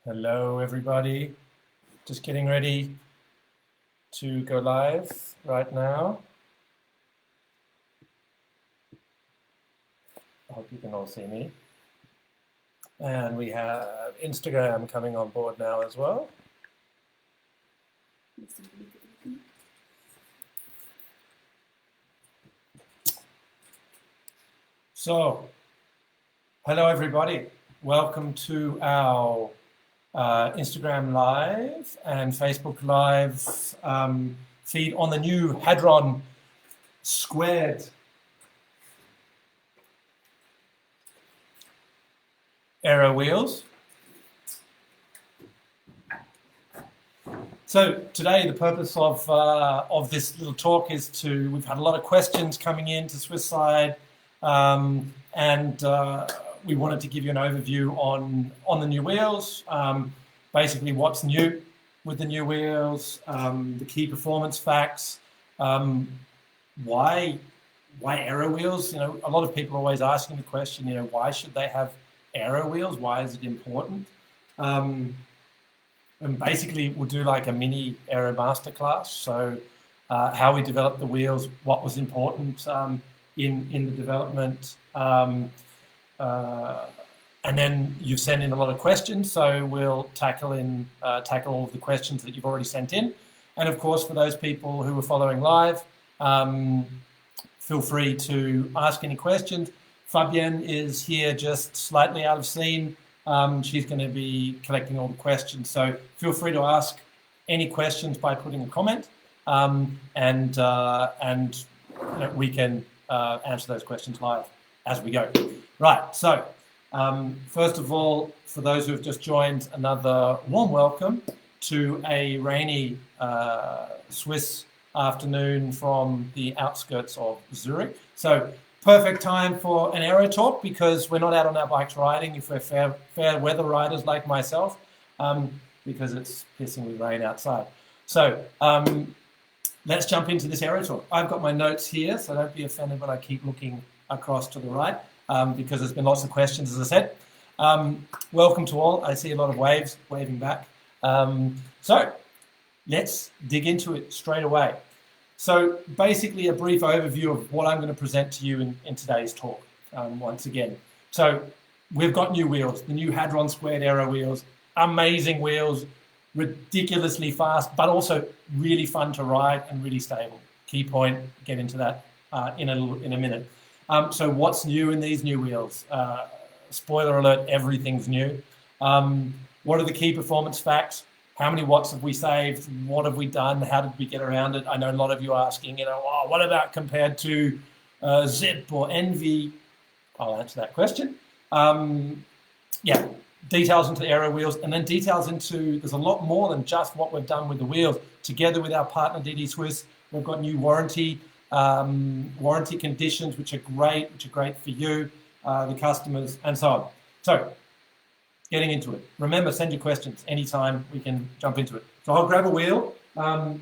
Hello, everybody. Just getting ready to go live right now. I hope you can all see me. And we have Instagram coming on board now as well. So, hello, everybody. Welcome to our Instagram Live and Facebook Live feed on the new HADRON² Aero wheels. So today the purpose of this little talk is we've had a lot of questions coming in to Swiss Side, and we wanted to give you an overview on the new wheels, basically what's new with the new wheels, the key performance facts, why Aero wheels. You know, a lot of people are always asking the question, you know, why should they have Aero wheels? Why is it important? And basically we'll do like a mini Aero masterclass. So how we developed the wheels, what was important in the development, and then you've sent in a lot of questions, so we'll tackle all of the questions that you've already sent in. And of course, for those people who are following live, feel free to ask any questions. Fabienne is here just slightly out of scene. She's going to be collecting all the questions, so feel free to ask any questions by putting a comment, and you know, we can answer those questions live as we go. Right, so first of all, for those who have just joined, another warm welcome to a rainy Swiss afternoon from the outskirts of Zurich. So perfect time for an Aero talk, because we're not out on our bikes riding if we're fair weather riders like myself, because it's pissing with rain outside. So let's jump into this Aero talk. I've got my notes here, so don't be offended when I keep looking across to the right, because there's been lots of questions, as I said. Welcome to all. I see a lot of waves waving back. So let's dig into it straight away. So basically a brief overview of what I'm going to present to you in today's talk, once again. So we've got new wheels, the new HADRON² Aero wheels, amazing wheels, ridiculously fast, but also really fun to ride and really stable. Key point, get into that in a minute. So what's new in these new wheels? Spoiler alert, everything's new. What are the key performance facts? How many watts have we saved? What have we done? How did we get around it? I know a lot of you are asking, you know, oh, what about compared to Zip or Envy? I'll answer that question. Yeah, details into the Aero wheels, and then details into, there's a lot more than just what we've done with the wheels. Together with our partner DD Swiss, we've got new warranty conditions, which are great for you, the customers, and so on. So getting into it. Remember, send your questions anytime, we can jump into it. So I'll grab a wheel. I'll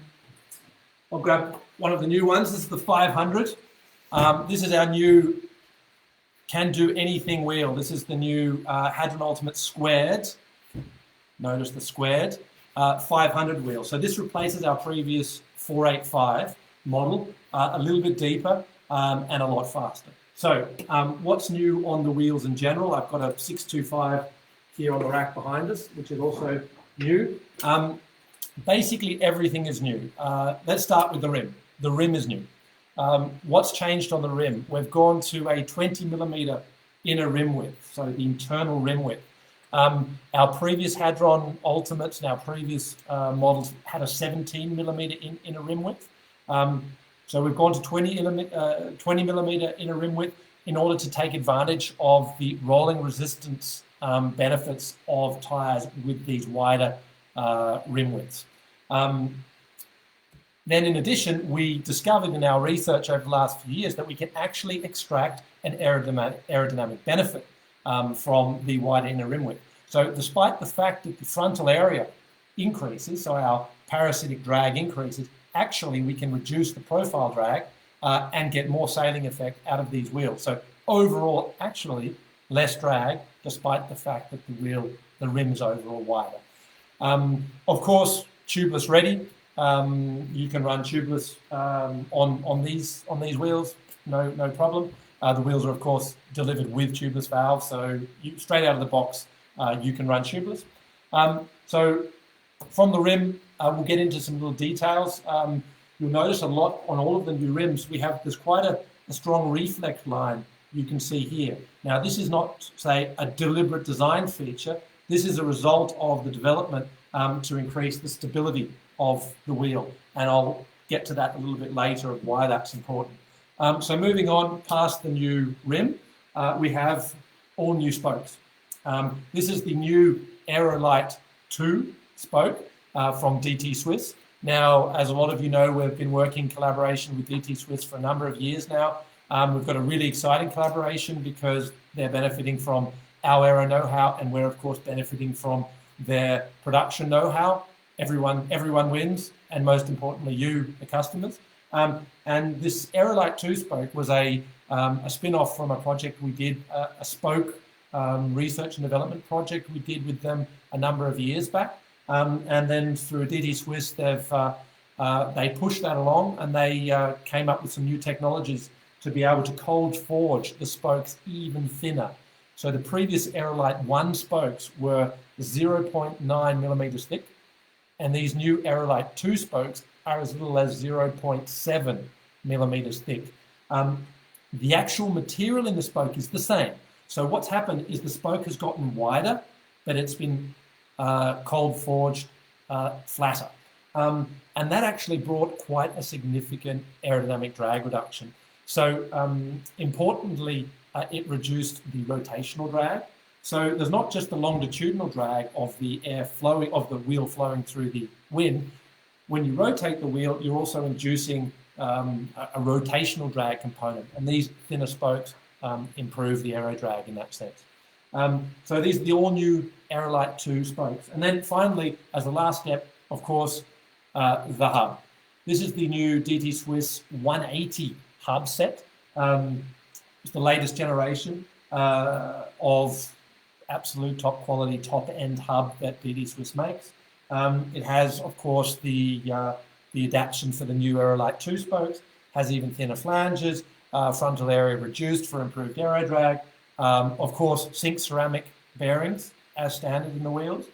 grab one of the new ones. This is the 500. This is our new can do anything wheel. This is the new HADRON Ultimate squared. Notice the squared 500 wheel. So this replaces our previous 485 model, a little bit deeper and a lot faster. So what's new on the wheels in general? I've got a 625 here on the rack behind us, which is also new. Basically everything is new. Let's start with the rim. The rim is new. What's changed on the rim? We've gone to a 20mm inner rim width, so the internal rim width. Our previous HADRON Ultimates and our previous models had a 17mm inner rim width. So we've gone to 20mm inner rim width in order to take advantage of the rolling resistance benefits of tyres with these wider rim widths. Then in addition, we discovered in our research over the last few years that we can actually extract an aerodynamic benefit from the wider inner rim width. So despite the fact that the frontal area increases, so our parasitic drag increases, actually we can reduce the profile drag and get more sailing effect out of these wheels. So overall, actually, less drag, despite the fact that the rim is overall wider. Of course, tubeless ready. You can run tubeless on these wheels, no problem. The wheels are of course delivered with tubeless valves, so straight out of the box you can run tubeless. So from the rim, we'll get into some little details. You'll notice a lot on all of the new rims. There's quite a strong reflect line you can see here. Now, this is not, say, a deliberate design feature. This is a result of the development to increase the stability of the wheel, and I'll get to that a little bit later of why that's important. So moving on past the new rim, we have all new spokes. This is the new Aero 2 spoke from DT Swiss. Now, as a lot of you know, we've been working in collaboration with DT Swiss for a number of years now. We've got a really exciting collaboration because they're benefiting from our Aero know-how, and we're of course benefiting from their production know-how. Everyone wins, and most importantly, you, the customers. And this Aero 2 spoke was a spin-off from a project we did, a spoke research and development project we did with them a number of years back. And then through DT Swiss, they pushed that along, and they came up with some new technologies to be able to cold forge the spokes even thinner. So the previous Aero 1 spokes were 0.9 millimeters thick, and these new Aero 2 spokes are as little as 0.7 millimeters thick. The actual material in the spoke is the same. So what's happened is the spoke has gotten wider, but it's been cold forged flatter. And that actually brought quite a significant aerodynamic drag reduction. So importantly, it reduced the rotational drag. So there's not just the longitudinal drag of the air flowing, of the wheel flowing through the wind. When you rotate the wheel, you're also inducing a rotational drag component, and these thinner spokes improve the aero drag in that sense. So these are the all-new Aero 2 spokes. And then finally, as the last step, of course, the hub. This is the new DT Swiss 180 hub set. It's the latest generation of absolute top quality, top end hub that DT Swiss makes. It has, of course, the adaptation for the new Aero 2 spokes, has even thinner flanges, frontal area reduced for improved aero drag. Of course, zinc ceramic bearings as standard in the wheels.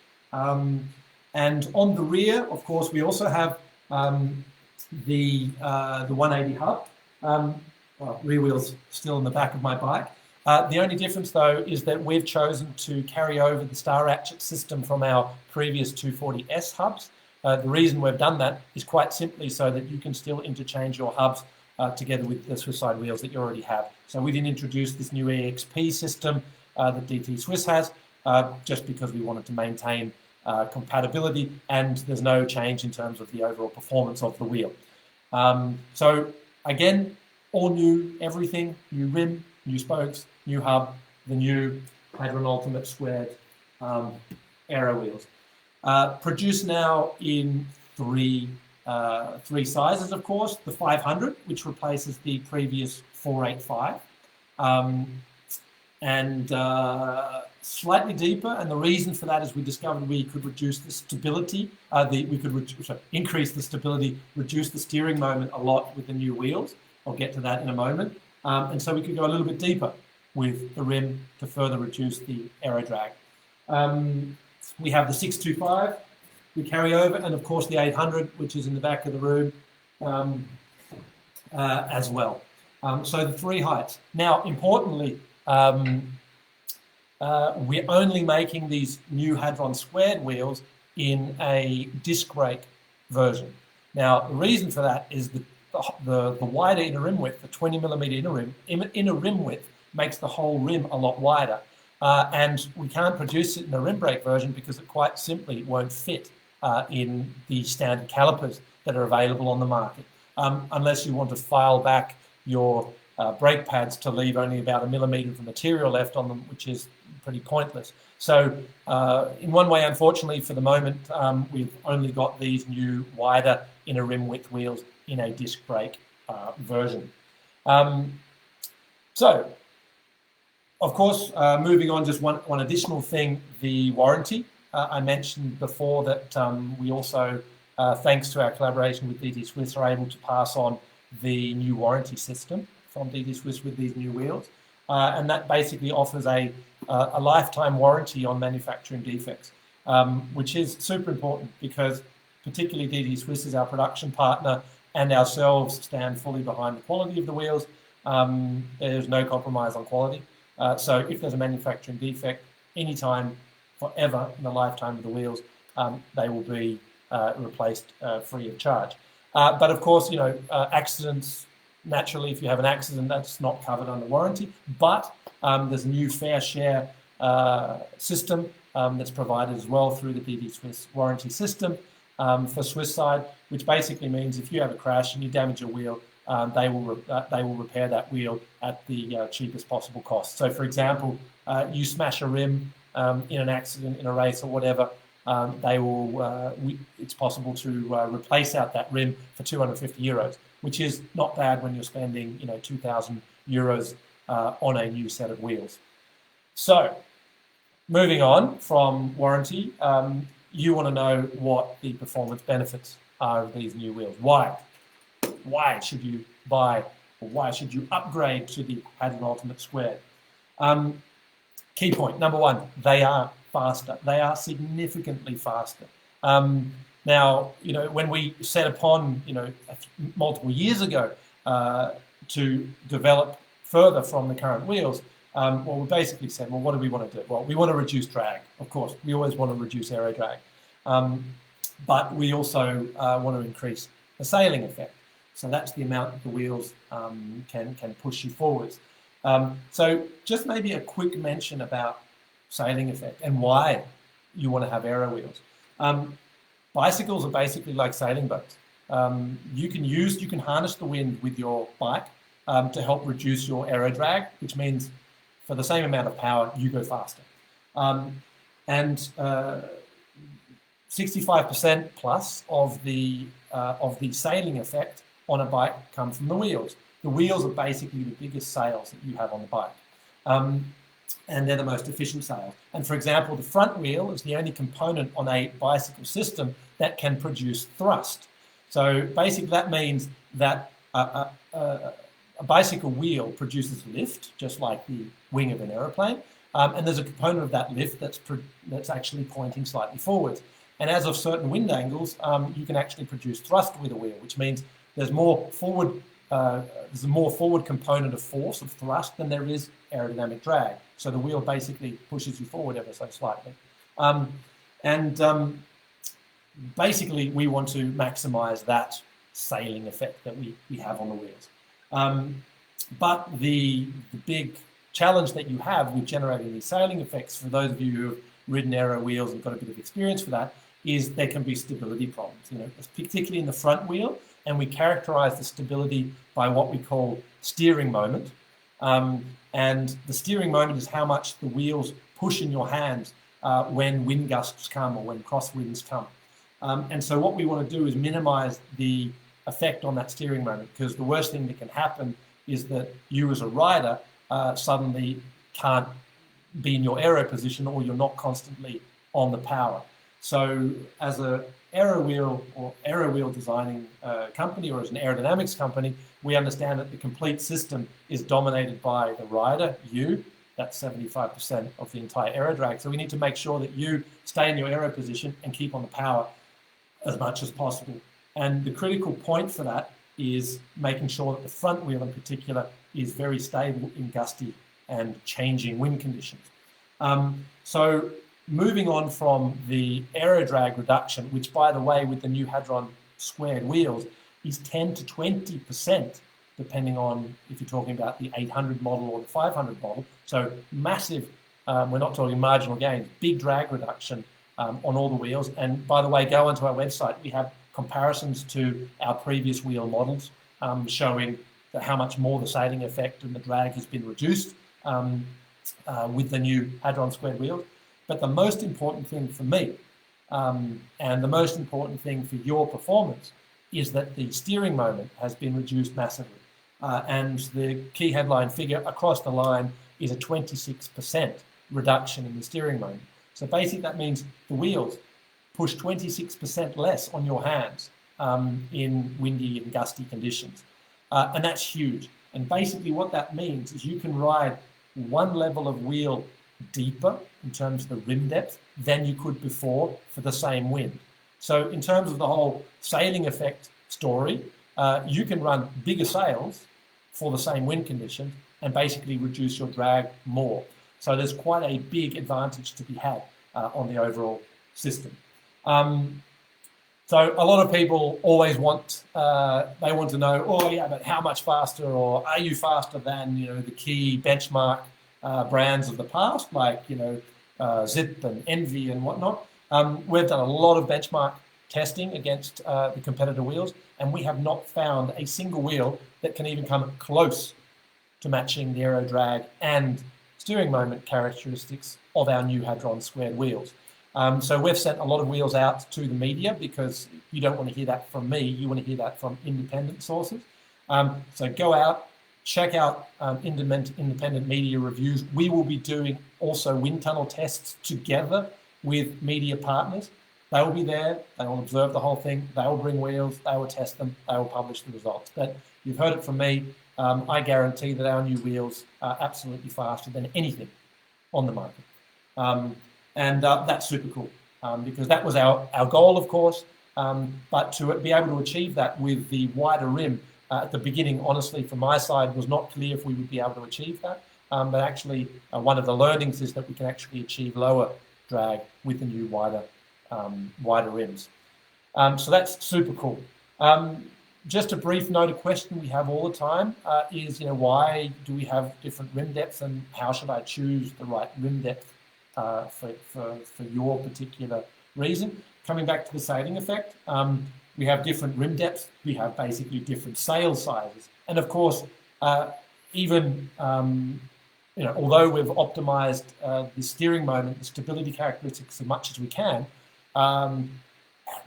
And on the rear, of course, we also have the 180 hub. Well, rear wheel's still in the back of my bike. The only difference, though, is that we've chosen to carry over the star ratchet system from our previous 240S hubs. The reason we've done that is quite simply so that you can still interchange your hubs together with the Swiss Side wheels that you already have. So we didn't introduce this new EXP system that DT Swiss has, just because we wanted to maintain compatibility, and there's no change in terms of the overall performance of the wheel. So again, all new everything, new rim, new spokes, new hub, the new HADRON Ultimate Squared Aero wheels. Produced now in three sizes, of course. The 500, which replaces the previous 485, and slightly deeper. And the reason for that is we discovered we could reduce the stability. Increase the stability, reduce the steering moment a lot with the new wheels. I'll get to that in a moment. And so we could go a little bit deeper with the rim to further reduce the aero drag. We have the 625 we carry over, and of course the 800, which is in the back of the room as well. So the three heights. Now, importantly, we're only making these new HADRON² wheels in a disc brake version. Now, the reason for that is that the wider inner rim width, the 20 millimeter inner rim width, makes the whole rim a lot wider. And we can't produce it in a rim brake version because it quite simply won't fit in the standard calipers that are available on the market, unless you want to file back your brake pads to leave only about 1 millimeter of material left on them, which is pretty pointless. So in one way, unfortunately, for the moment, we've only got these new wider inner rim width wheels in a disc brake version. So Of course, moving on, just one additional thing, the warranty. I mentioned before that we also, thanks to our collaboration with DT Swiss, are able to pass on the new warranty system from DT Swiss with these new wheels. And that basically offers a lifetime warranty on manufacturing defects, which is super important because particularly DT Swiss is our production partner and ourselves stand fully behind the quality of the wheels. There's no compromise on quality. So if there's a manufacturing defect, anytime, forever in the lifetime of the wheels, they will be replaced free of charge. But of course, accidents, naturally, if you have an accident, that's not covered under warranty. But there's a new fair share system that's provided as well through the DT Swiss warranty system for Swiss side, which basically means if you have a crash and you damage a wheel, they will repair that wheel at the cheapest possible cost. So, for example, you smash a rim in an accident, in a race or whatever, it's possible to replace out that rim for 250 euros, which is not bad when you're spending 2,000 euros on a new set of wheels. So, moving on from warranty, you want to know what the performance benefits are of these new wheels. Why should you buy, or why should you upgrade to the HADRON Ultimate Squared? Key point, number one, they are faster. They are significantly faster. Now, when we set upon, multiple years ago to develop further from the current wheels, well, we basically said, well, what do we want to do? Well, we want to reduce drag. Of course, we always want to reduce aero drag. But we also want to increase the sailing effect. So that's the amount that the wheels can push you forwards. So just maybe a quick mention about sailing effect and why you want to have aero wheels. Bicycles are basically like sailing boats. You can harness the wind with your bike to help reduce your aero drag, which means for the same amount of power, you go faster. And 65% plus of the sailing effect on a bike come from the wheels. The wheels are basically the biggest sails that you have on the bike. And they're the most efficient sails. And for example, the front wheel is the only component on a bicycle system that can produce thrust. So basically that means that a bicycle wheel produces lift, just like the wing of an aeroplane. And there's a component of that lift that's actually pointing slightly forwards. And as of certain wind angles, you can actually produce thrust with a wheel, which means there's a more forward component of force, of thrust, than there is aerodynamic drag. So the wheel basically pushes you forward ever so slightly. Basically, we want to maximize that sailing effect that we have on the wheels. But the big challenge that you have with generating these sailing effects, for those of you who have ridden aero wheels and got a bit of experience for that, is there can be stability problems, particularly in the front wheel. And we characterize the stability by what we call steering moment. And the steering moment is how much the wheels push in your hands when wind gusts come or when crosswinds come. And so what we want to do is minimize the effect on that steering moment, because the worst thing that can happen is that you as a rider suddenly can't be in your aero position, or you're not constantly on the power. So as a aero wheel designing company, or as an aerodynamics company, we understand that the complete system is dominated by the rider, you. That's 75% of the entire aero drag. So we need to make sure that you stay in your aero position and keep on the power as much as possible. And the critical point for that is making sure that the front wheel in particular is very stable in gusty and changing wind conditions. So moving on from the aero drag reduction, which by the way, with the new HADRON² wheels, is 10 to 20%, depending on if you're talking about the 800 model or the 500 model. So massive, we're not talking marginal gains, big drag reduction on all the wheels. And by the way, go onto our website. We have comparisons to our previous wheel models showing that how much more the sailing effect and the drag has been reduced with the new HADRON² wheels. But the most important thing for me and the most important thing for your performance is that the steering moment has been reduced massively. And the key headline figure across the line is a 26% reduction in the steering moment. So basically that means the wheels push 26% less on your hands in windy and gusty conditions. And that's huge. And basically what that means is you can ride one level of wheel deeper in terms of the rim depth than you could before for the same wind. So in terms of the whole sailing effect story, you can run bigger sails for the same wind conditions and basically reduce your drag more. So there's quite a big advantage to be had on the overall system. So a lot of people always want, they want to know, oh yeah, but how much faster, or are you faster than, you know, the key benchmark brands of the past, like, you know, Zip and Envy and whatnot. We've done a lot of benchmark testing against the competitor wheels, and we have not found a single wheel that can even come close to matching the aero drag and steering moment characteristics of our new HADRON² wheels. So we've sent a lot of wheels out to the media because you don't want to hear that from me, you want to hear that from independent sources. So go out, check out independent media reviews. We will be doing also wind tunnel tests together with media partners. They will be there, they will observe the whole thing, they will bring wheels, they will test them, they will publish the results. But you've heard it from me, I guarantee that our new wheels are absolutely faster than anything on the market. And that's super cool, because that was our goal, of course, but to be able to achieve that with the wider rim at the beginning, honestly, from my side, was not clear if we would be able to achieve that. But actually, one of the learnings is that we can actually achieve lower drag with the new wider rims. So that's super cool. Just a brief note, a question we have all the time is, you know, why do we have different rim depths, and how should I choose the right rim depth for your particular reason? Coming back to the sailing effect, we have different rim depths, we have basically different sail sizes, and of course, even you know, although we've optimized the steering moment, the stability characteristics as much as we can,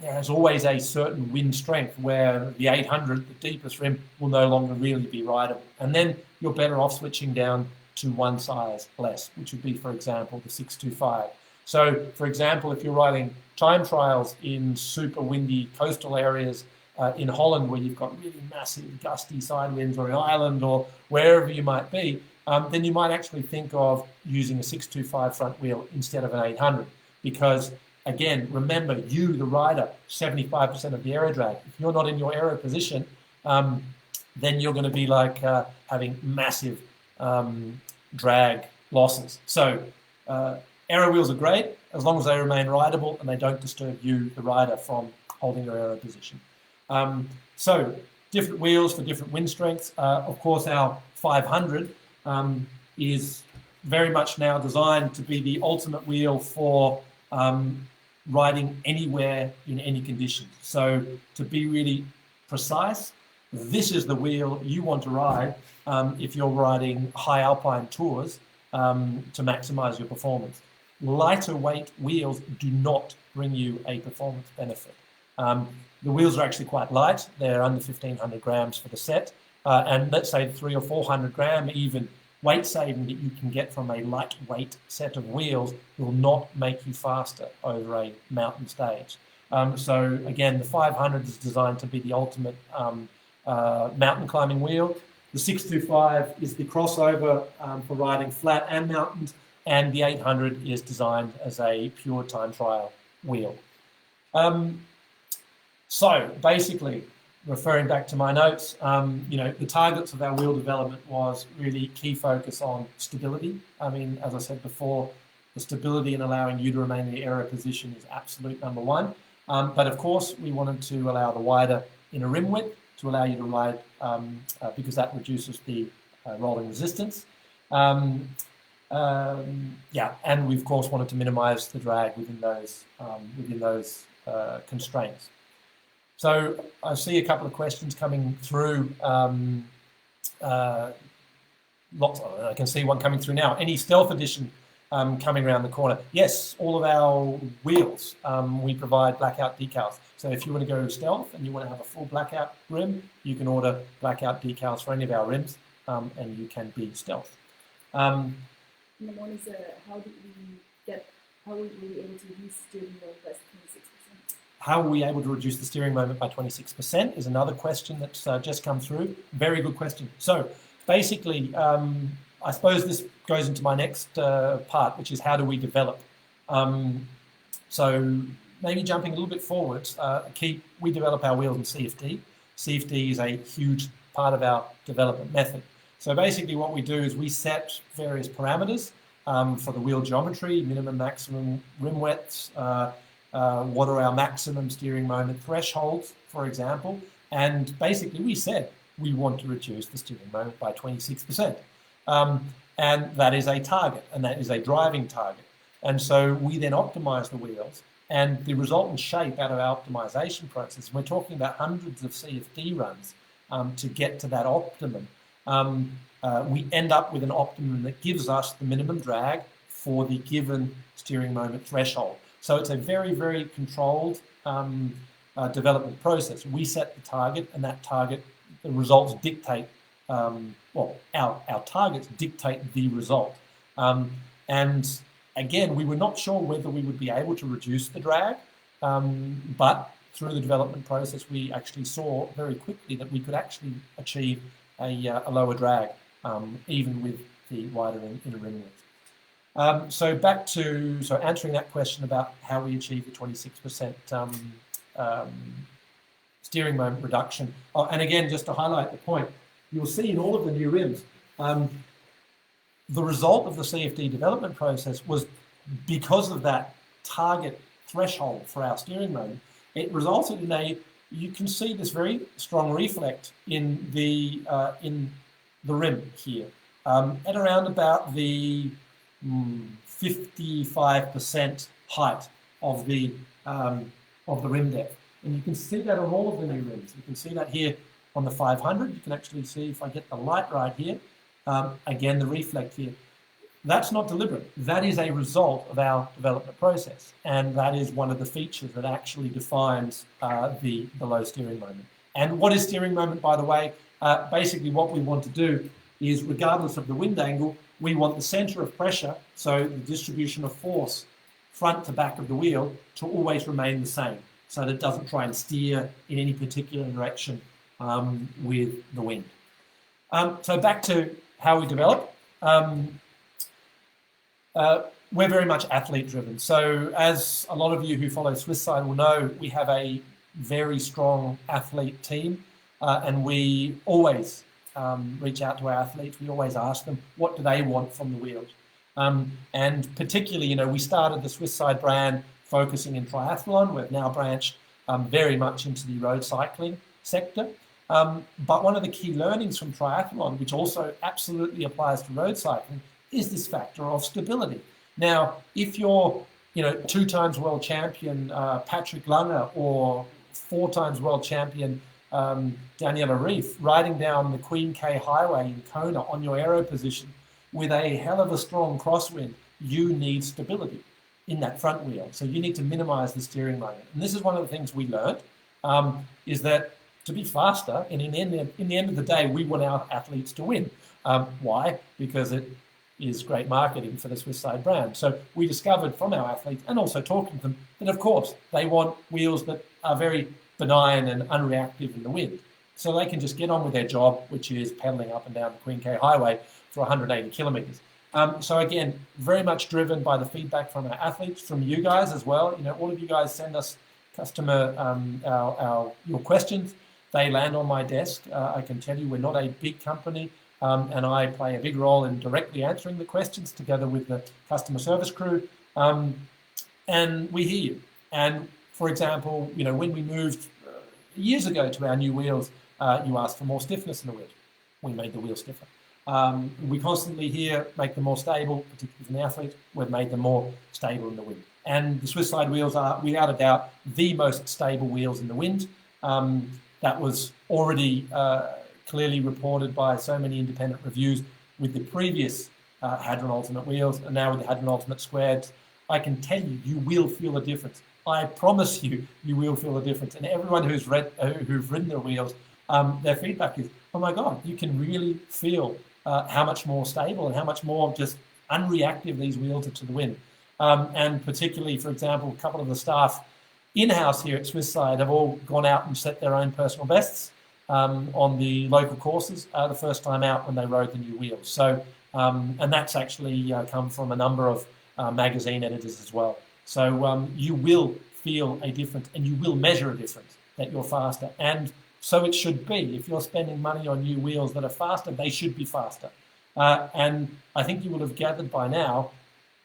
there's always a certain wind strength where the 800, the deepest rim, will no longer really be rideable. And then you're better off switching down to one size less, which would be, for example, the 625. So, for example, if you're riding time trials in super windy coastal areas in Holland, where you've got really massive gusty side winds, or in Ireland, or wherever you might be, then you might actually think of using a 625 front wheel instead of an 800, because again, remember, you, the rider, 75% of the aero drag. If you're not in your aero position, then you're going to be like having massive drag losses. So aero wheels are great as long as they remain rideable and they don't disturb you, the rider, from holding your aero position. So different wheels for different wind strengths. Of course, our 500 is very much now designed to be the ultimate wheel for riding anywhere in any conditions. So to be really precise, this is the wheel you want to ride if you're riding high alpine tours to maximize your performance. Lighter weight wheels do not bring you a performance benefit. The wheels are actually quite light. They're under 1,500 grams for the set. And let's say 300 or 400 gram even weight saving that you can get from a lightweight set of wheels will not make you faster over a mountain stage. So again, the 500 is designed to be the ultimate mountain climbing wheel. The 625 is the crossover for riding flat and mountains, and the 800 is designed as a pure time trial wheel. So basically, referring back to my notes, you know, the targets of our wheel development was really key focus on stability. I mean, as I said before, the stability and allowing you to remain in the aero position is absolute number one. But of course, we wanted to allow the wider inner rim width to allow you to ride, because that reduces the rolling resistance. Yeah, and we of course wanted to minimize the drag within those constraints. So I see a couple of questions coming through. Lots. I can see one coming through now. Any Stealth Edition coming around the corner? Yes, all of our wheels, we provide blackout decals. So if you want to go stealth and you want to have a full blackout rim, you can order blackout decals for any of our rims, and you can be stealth. And the one is how were we able to reduce steering moment by 26%? How were we able to reduce the steering moment by 26% is another question that's just come through. Very good question. So basically, I suppose this goes into my next part, which is how do we develop? So maybe jumping a little bit forwards, we develop our wheels in CFD. CFD is a huge part of our development method. So basically what we do is we set various parameters for the wheel geometry, minimum, maximum rim widths, what are our maximum steering moment thresholds, for example, and basically we said we want to reduce the steering moment by 26%. And that is a target, and that is a driving target. And so we then optimize the wheels, and the resultant shape out of our optimization process, we're talking about hundreds of CFD runs to get to that optimum. We end up with an optimum that gives us the minimum drag for the given steering moment threshold. So it's a very, very controlled development process. We set the target, and that target, the results dictate, well, our targets dictate the result. And again, we were not sure whether we would be able to reduce the drag, but through the development process, we actually saw very quickly that we could actually achieve a lower drag, even with the wider inner rim width. So answering that question about how we achieve the 26% steering moment reduction. Oh, and again, just to highlight the point, you'll see in all of the new rims, the result of the CFD development process was because of that target threshold for our steering moment. It resulted in you can see this very strong reflect in the rim here, at around about the 55% height of the rim depth. And you can see that on all of the new rims. You can see that here on the 500. You can actually see, if I get the light right here, again, the reflect here. That's not deliberate. That is a result of our development process. And that is one of the features that actually defines the low steering moment. And what is steering moment, by the way? Basically, what we want to do is, regardless of the wind angle, we want the center of pressure, so the distribution of force front to back of the wheel, to always remain the same, so that it doesn't try and steer in any particular direction with the wind. So back to how we develop. We're very much athlete driven. So as a lot of you who follow Swiss Side will know, we have a very strong athlete team, and we always reach out to our athletes. We always ask them, what do they want from the wheels? And particularly, we started the Swiss Side brand focusing in triathlon. We've now branched very much into the road cycling sector. But one of the key learnings from triathlon, which also absolutely applies to road cycling, is this factor of stability. Now, if you're, 2 times world champion Patrick Lange, or 4 times world champion Daniela Ryf, riding down the Queen K Highway in Kona on your aero position with a hell of a strong crosswind, you need stability in that front wheel. So you need to minimize the steering moment. And this is one of the things we learned, is that to be faster, and in the end of the day, we want our athletes to win. Why? Because it is great marketing for the Swiss Side brand. So we discovered from our athletes, and also talking to them, that of course they want wheels that are very benign and unreactive in the wind. So they can just get on with their job, which is pedaling up and down the Queen K Highway for 180 kilometers. So again, very much driven by the feedback from our athletes, from you guys as well. All of you guys send us your questions. They land on my desk. I can tell you we're not a big company, and I play a big role in directly answering the questions together with the customer service crew. And we hear you. And for example, when we moved years ago to our new wheels, you asked for more stiffness in the wheel. We made the wheel stiffer. We constantly hear, make them more stable, particularly from the athletes. We've made them more stable in the wind. And the Swiss Side wheels are, without a doubt, the most stable wheels in the wind. That was already clearly reported by so many independent reviews with the previous HADRON Ultimate wheels, and now with the HADRON Ultimate Squared. I can tell you, you will feel a difference. I promise you, you will feel a difference. And everyone who've ridden their wheels, their feedback is, oh my God, you can really feel how much more stable and how much more just unreactive these wheels are to the wind. And particularly, for example, a couple of the staff in-house here at Swiss Side have all gone out and set their own personal bests on the local courses the first time out when they rode the new wheels. So, and that's actually come from a number of magazine editors as well. So you will feel a difference and you will measure a difference that you're faster. And so it should be. If you're spending money on new wheels that are faster, they should be faster. And I think you will have gathered by now,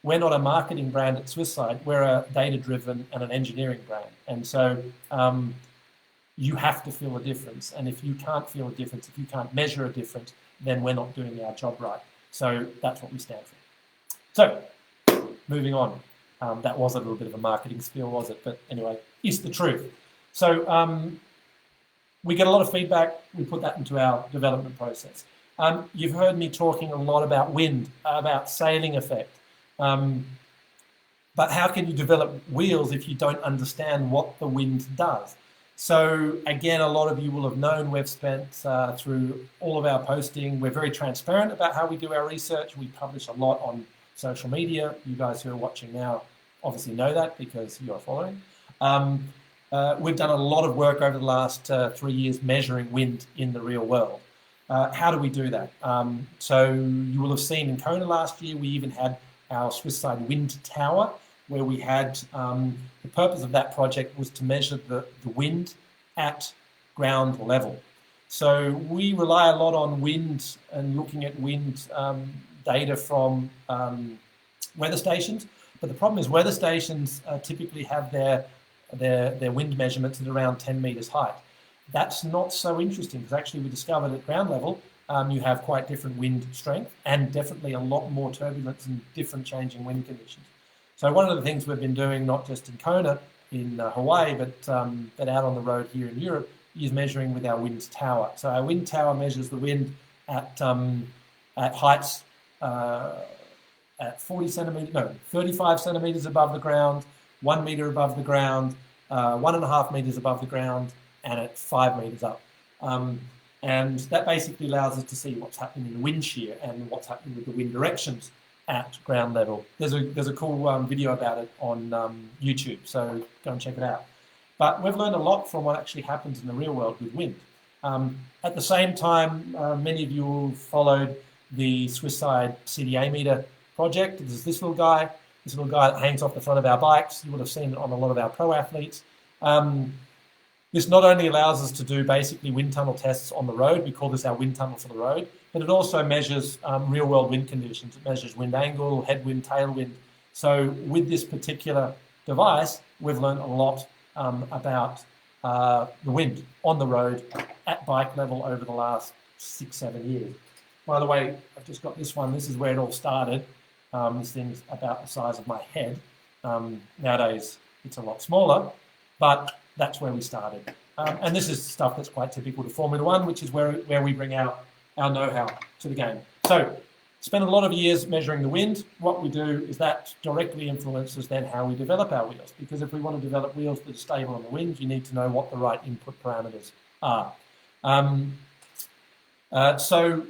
we're not a marketing brand at Swiss Side, we're a data-driven and an engineering brand. And so you have to feel a difference. And if you can't feel a difference, if you can't measure a difference, then we're not doing our job right. So that's what we stand for. So moving on. That was a little bit of a marketing spiel, was it? But anyway, it's the truth. So we get a lot of feedback. We put that into our development process. You've heard me talking a lot about wind, about sailing effect. But how can you develop wheels if you don't understand what the wind does? So again, a lot of you will have known we've spent through all of our posting. We're very transparent about how we do our research. We publish a lot on social media. You guys who are watching now obviously know that because you're following. We've done a lot of work over the last 3 years measuring wind in the real world. How do we do that? So you will have seen in Kona last year, we even had our Swiss Side wind tower, where we had, the purpose of that project was to measure the wind at ground level. So we rely a lot on wind and looking at wind data from weather stations. But the problem is weather stations typically have their wind measurements at around 10 meters height. That's not so interesting because actually we discovered at ground level you have quite different wind strength and definitely a lot more turbulence and different changing wind conditions. So one of the things we've been doing, not just in Kona, in Hawaii, but out on the road here in Europe, is measuring with our wind tower. So our wind tower measures the wind at heights at 35 centimeters above the ground, 1 meter above the ground, 1.5 meters above the ground, and at 5 meters up. And that basically allows us to see what's happening in the wind shear and what's happening with the wind directions at ground level. There's a cool video about it on YouTube, so go and check it out. But we've learned a lot from what actually happens in the real world with wind. At the same time, many of you have followed the Swiss Side CdAmeter project. There's this little guy that hangs off the front of our bikes. You would have seen it on a lot of our pro athletes. This not only allows us to do basically wind tunnel tests on the road, we call this our wind tunnel for the road, but it also measures real world wind conditions. It measures wind angle, headwind, tailwind. So with this particular device, we've learned a lot about the wind on the road at bike level over the last 6-7 years. By the way, I've just got this one. This is where it all started. This thing's about the size of my head. Nowadays, it's a lot smaller, but that's where we started. And this is stuff that's quite typical to Formula One, which is where we bring our know-how to the game. So, spend a lot of years measuring the wind. What we do is that directly influences then how we develop our wheels. Because if we want to develop wheels that are stable on the wind, you need to know what the right input parameters are. So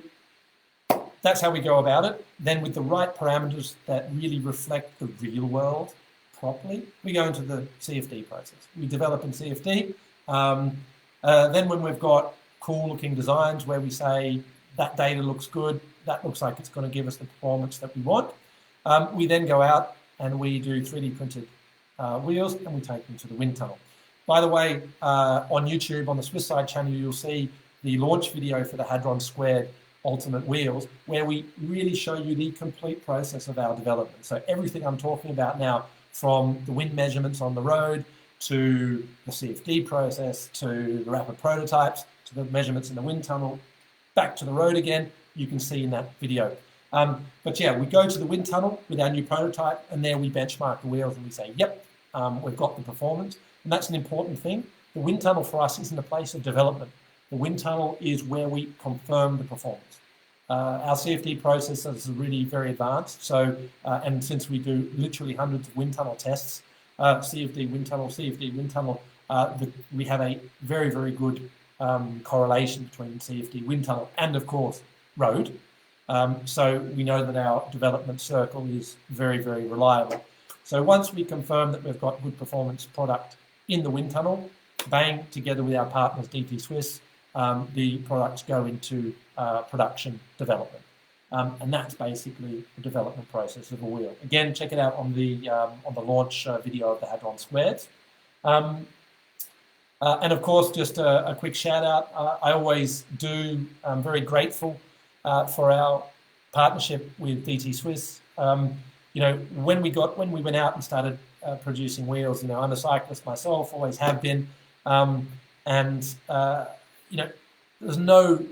that's how we go about it. Then with the right parameters that really reflect the real world properly, we go into the CFD process. We develop in CFD. Then when we've got cool looking designs where we say that data looks good, that looks like it's going to give us the performance that we want, we then go out and we do 3D printed wheels and we take them to the wind tunnel. By the way, on YouTube, on the Swiss Side channel, you'll see the launch video for the HADRON² ultimate wheels, where we really show you the complete process of our development. So everything I'm talking about now, from the wind measurements on the road, to the CFD process, to the rapid prototypes, to the measurements in the wind tunnel, back to the road again, you can see in that video. But yeah, we go to the wind tunnel with our new prototype, and there we benchmark the wheels and we say, yep, we've got the performance. And that's an important thing. The wind tunnel for us isn't a place of development. The wind tunnel is where we confirm the performance. Our CFD process is really very advanced. So, and since we do literally hundreds of wind tunnel tests, CFD, wind tunnel, we have a very, very good correlation between CFD, wind tunnel, and of course, road. So we know that our development circle is very, very reliable. So once we confirm that we've got good performance product in the wind tunnel, bang, together with our partners DT Swiss, the products go into production development. And that's basically the development process of a wheel. Again, check it out on the launch video of the HADRON². And of course, just a quick shout out. I always do. I'm very grateful for our partnership with DT Swiss. You know, when we went out and started producing wheels, you know, I'm a cyclist myself, always have been, and you know, there's no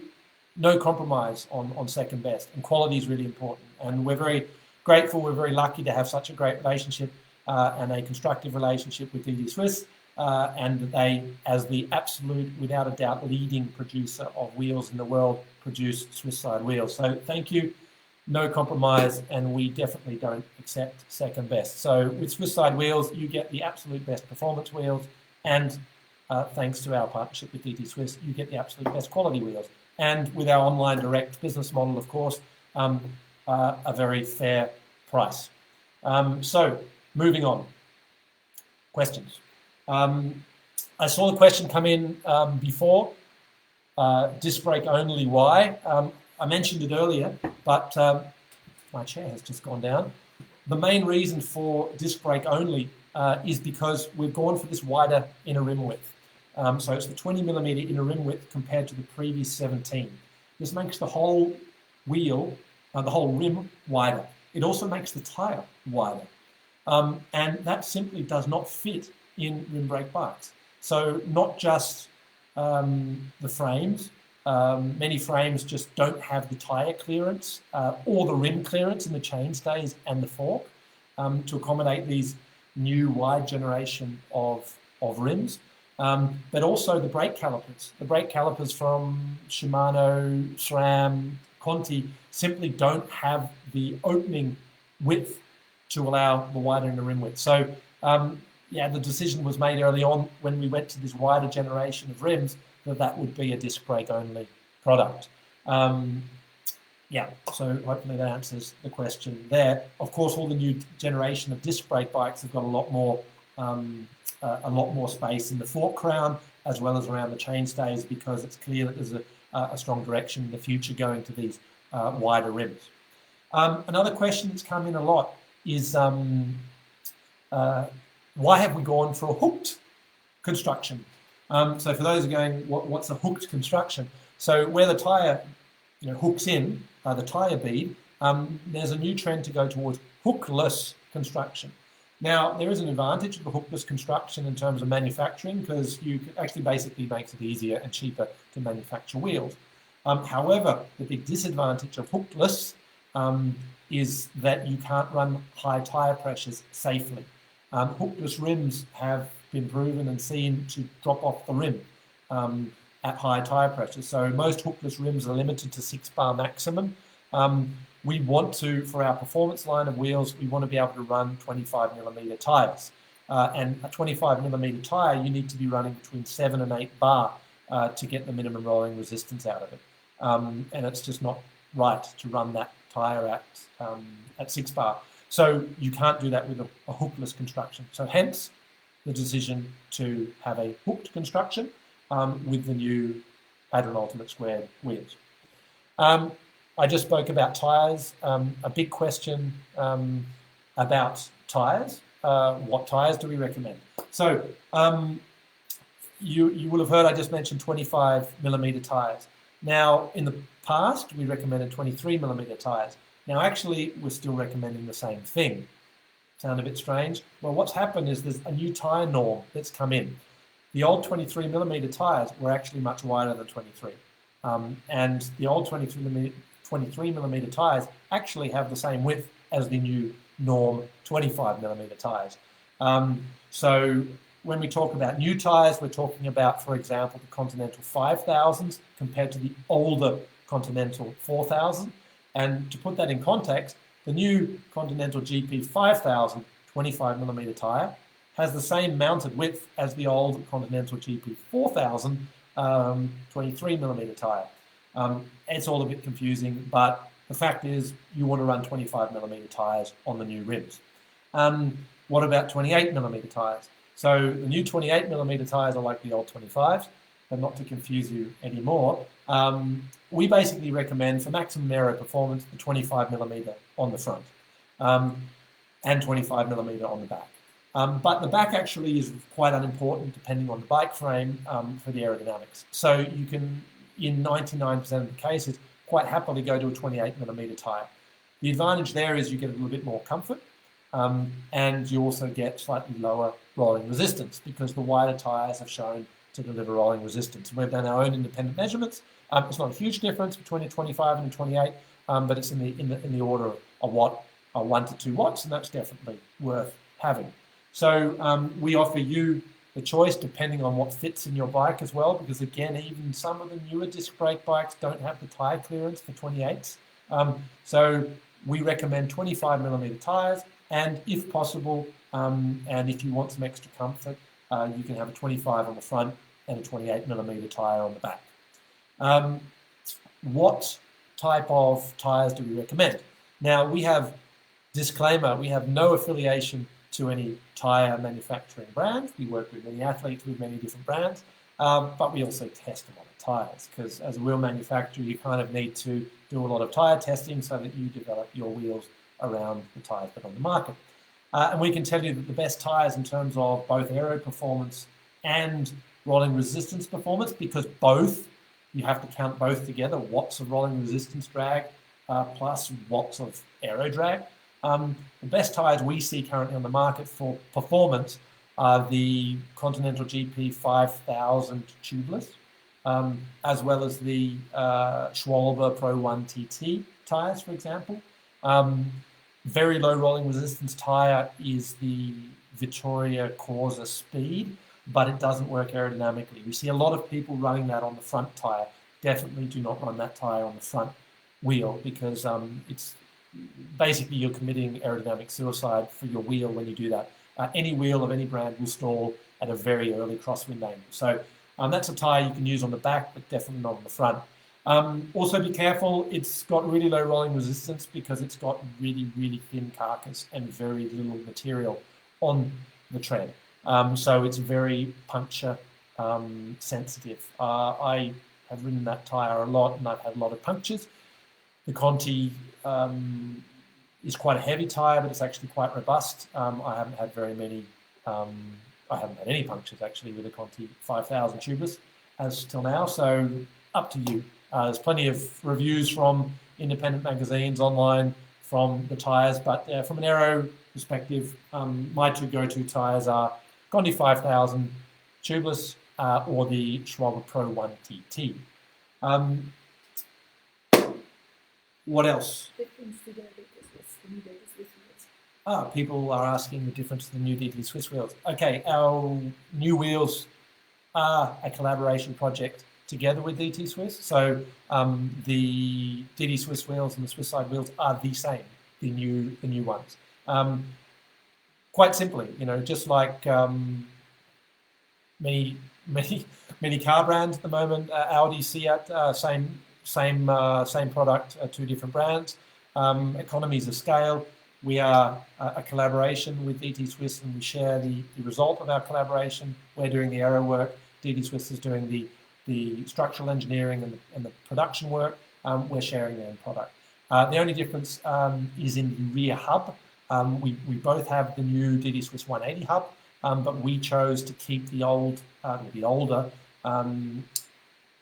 compromise on second best, and quality is really important. And we're very grateful. We're very lucky to have such a great relationship and a constructive relationship with DT Swiss. And they, as the absolute, without a doubt, leading producer of wheels in the world, produce Swiss Side wheels. So thank you, no compromise, and we definitely don't accept second best. So with Swiss Side wheels, you get the absolute best performance wheels, and thanks to our partnership with DT Swiss, you get the absolute best quality wheels. And with our online direct business model, of course, a very fair price. So moving on, questions. I saw the question come in before, disc brake only, why? I mentioned it earlier, but my chair has just gone down. The main reason for disc brake only is because we've gone for this wider inner rim width. So it's the 20mm inner rim width compared to the previous 17. This makes the whole wheel, the whole rim wider. It also makes the tyre wider. And that simply does not fit in rim brake bikes. So not just the frames, many frames just don't have the tyre clearance or the rim clearance in the chainstays and the fork to accommodate these new wide generation of rims. But also the brake calipers. The brake calipers from Shimano, SRAM, Conti simply don't have the opening width to allow the wider inner rim width. So yeah, the decision was made early on when we went to this wider generation of rims that would be a disc brake only product. Yeah, so hopefully that answers the question there. Of course, all the new generation of disc brake bikes have got a lot more space in the fork crown as well as around the chainstays, because it's clear that there's a strong direction in the future going to these wider rims. Another question that's come in a lot is why have we gone for a hooked construction? So for those who are going, what's a hooked construction? So where the tyre hooks in, the tyre bead, there's a new trend to go towards hookless construction. Now, there is an advantage of the hookless construction in terms of manufacturing, because you actually basically makes it easier and cheaper to manufacture wheels. However, the big disadvantage of hookless is that you can't run high tyre pressures safely. Hookless rims have been proven and seen to drop off the rim at high tyre pressures. So most hookless rims are limited to 6 bar maximum. We want to, for our performance line of wheels, we want to be able to run 25mm tyres. And a 25mm tyre, you need to be running between 7 and 8 bar to get the minimum rolling resistance out of it. And it's just not right to run that tyre at 6 bar. So you can't do that with a hookless construction. So hence the decision to have a hooked construction with the new HADRON Ultimate Squared wheels. I just spoke about tyres. A big question about tyres. What tyres do we recommend? So you will have heard I just mentioned 25mm tyres. Now, in the past, we recommended 23mm tyres. Now, actually, we're still recommending the same thing. Sound a bit strange? Well, what's happened is there's a new tyre norm that's come in. The old 23mm tyres were actually much wider than 23. And the old 23mm tyres actually have the same width as the new norm 25mm tyres. So when we talk about new tyres, we're talking about, for example, the Continental 5000s compared to the older Continental 4000. And to put that in context, the new Continental GP 5000 25mm tyre has the same mounted width as the old Continental GP 4000 23mm tyre. It's all a bit confusing, but the fact is you want to run 25mm tyres on the new rims. What about 28mm tyres? So the new 28mm tyres are like the old 25s, but not to confuse you anymore. We basically recommend for maximum aero performance the 25mm on the front and 25mm on the back. But the back actually is quite unimportant depending on the bike frame for the aerodynamics. So you can, in 99% of the cases, quite happily go to a 28mm tyre. The advantage there is you get a little bit more comfort and you also get slightly lower rolling resistance because the wider tyres have shown to deliver rolling resistance. We've done our own independent measurements. It's not a huge difference between a 25 and a 28, but it's in the order of a watt, 1 to 2 watts, and that's definitely worth having. So we offer you the choice depending on what fits in your bike as well, because again, even some of the newer disc brake bikes don't have the tyre clearance for 28s. So we recommend 25mm tyres, and if possible, and if you want some extra comfort, you can have a 25 on the front and a 28mm tyre on the back. What type of tyres do we recommend? Now, we have, disclaimer, we have no affiliation to any tyre manufacturing brand. We work with many athletes with many different brands, but we also test them on the tyres, because as a wheel manufacturer, you kind of need to do a lot of tyre testing so that you develop your wheels around the tyres that are on the market. And we can tell you that the best tyres in terms of both aero performance and rolling resistance performance, because both, you have to count both together, watts of rolling resistance drag plus watts of aero drag. The best tyres we see currently on the market for performance are the Continental GP 5000 tubeless, as well as the Schwalbe Pro 1 TT tyres, for example. Very low rolling resistance tyre is the Vittoria Corsa Speed, but it doesn't work aerodynamically. We see a lot of people running that on the front tyre. Definitely do not run that tyre on the front wheel, because it's basically you're committing aerodynamic suicide for your wheel when you do that. Any wheel of any brand will stall at a very early crosswind angle. So that's a tyre you can use on the back, but definitely not on the front. Also be careful, it's got really low rolling resistance because it's got really, really thin carcass and very little material on the tread. So it's very puncture sensitive. I have ridden that tyre a lot and I've had a lot of punctures. The Conti is quite a heavy tyre, but it's actually quite robust. I haven't had very many, I haven't had any punctures actually with the Conti 5000 tubeless as till now, so up to you. There's plenty of reviews from independent magazines online from the tyres, but from an aero perspective, my two go-to tyres are Conti 5000 tubeless or the Schwalbe Pro 1 TT. What else? People are asking the difference to the new DT Swiss wheels. Okay, our new wheels are a collaboration project together with DT Swiss. So the DT Swiss wheels and the Swiss Side wheels are the same, the new ones. Quite simply, just like many car brands at the moment, Audi, Seat, same product, two different brands. Economies of scale. We are a collaboration with DT Swiss, and we share the result of our collaboration. We're doing the aero work. DT Swiss is doing the structural engineering and the production work. We're sharing their product. The only difference is in the rear hub. We both have the new DT Swiss 180 hub, but we chose to keep the older